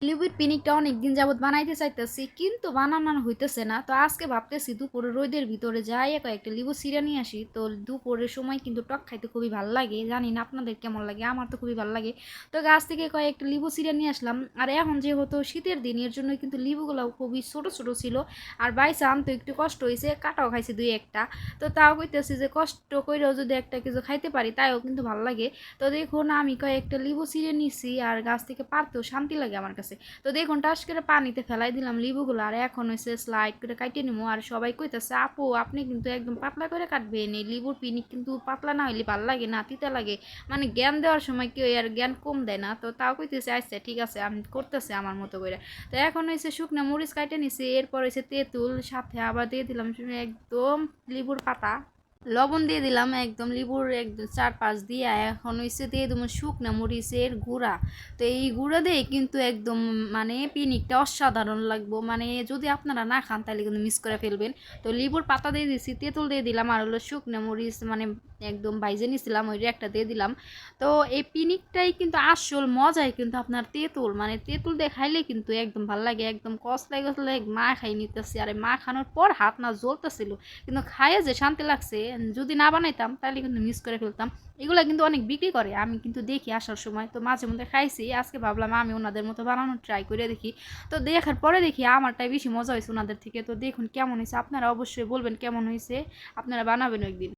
Liquid পিনিকটা অনেকদিন যাবত বানাইতে চাইতেছি, কিন্তু বানানো হইতেছে না। তো আজকে ভাবতেছি দুপুরে রোদের ভিতরে যাই কয়েকটা লেবু চিড়া নিয়ে আসি। তো দুপুরের সময় কিন্তু টক খাইতে খুবই ভালো লাগে, জানি না আপনাদের কেমন লাগে, আমার তো খুবই ভালো লাগে। তো গাছ থেকে কয়েকটা লেবু চিড়া নিয়ে আসলাম। আর এখন যেহেতু শীতের দিন, এর জন্য কিন্তু লেবুগুলো খুবই ছোট ছোট ছিল। আর বাইসা আনতে একটু কষ্ট হয়েছে, কাটাও খাইছে দুই একটা। তো তাও কইতেছি যে কষ্ট কইরেও যদি একটা কিছু খাইতে পারি তাইও কিন্তু ভালো লাগে। তো দেখুন আমি কয়েকটা লেবু চিড়ে নিছি, আর গাছ থেকে পারতেও শান্তি লাগে আমার কাছে। তো দেখুন টাস করে পানিতে ফেলাই দিলাম লিবুগুলো, আর এখন হয়েছে স্লাইড করে কাটিয়ে নিবো। আর সবাই কইতেছে আপু আপনি কিন্তু একদম পাতলা করে কাটবেন, এই লিবুর পিনিক কিন্তু পাতলা না হইলে ভাল লাগে না, তিতা লাগে। মানে জ্ঞান দেওয়ার সময় কেউ আর জ্ঞান কম দেয় না। তো তাও কইতেছে আচ্ছা ঠিক আছে, আমি করতেছি আমার মতো করে। তো এখন হয়েছে শুকনো মরিচ কাটে নিছি, এরপর হয়েছে তেঁতুল, সাথে আবার দিয়ে দিলাম একদম লিবুর পাতা, লবণ দিয়ে দিলাম একদম লিবুর একদম 4-5 দিয়া। এখন হইছে দিয়ে দেবো শুকনা মরিচের গুঁড়া। তো এই গুঁড়া দিয়ে কিন্তু একদম মানে পিনিকটা অসাধারণ লাগবো, মানে যদি আপনারা না খান তাহলে কিন্তু মিস করে ফেলবেন। তো লিবুর পাতা দিয়ে দিছি, তেঁতুল দিয়ে দিলাম, আর হলো শুকনা মরিচ মানে একদম বাইজে নিছিলাম, ওই একটা দিয়ে দিলাম। তো এই পিনিকটাই কিন্তু আসল মজাই কিন্তু আপনার তেঁতুল, মানে তেঁতুল দিয়ে খাইলে কিন্তু একদম ভালো লাগে, একদম কষলাই কষলাই মা খাই নিতেছি। আর মা খানোর পর হাত না জ্বলতেছিল, কিন্তু খাইয়ে যে শান্তি লাগছে। যদি না বানাইতাম তাহলে কিন্তু মিস করে ফেলতাম। এগুলো কিন্তু অনেক বিক্রি করে, আমি কিন্তু দেখি আসার সময়, তো মাঝে মধ্যে খাইছি। আজকে ভাবলাম আমি ওনাদের মতো বানানোর ট্রাই করে দেখি। তো দেখার পরে দেখি আমারটাই বেশি মজা হয়েছে ওনাদের থেকে। তো দেখুন কেমন হয়েছে, আপনারা অবশ্যই বলবেন কেমন হয়েছে, আপনারা বানাবেন একদিন।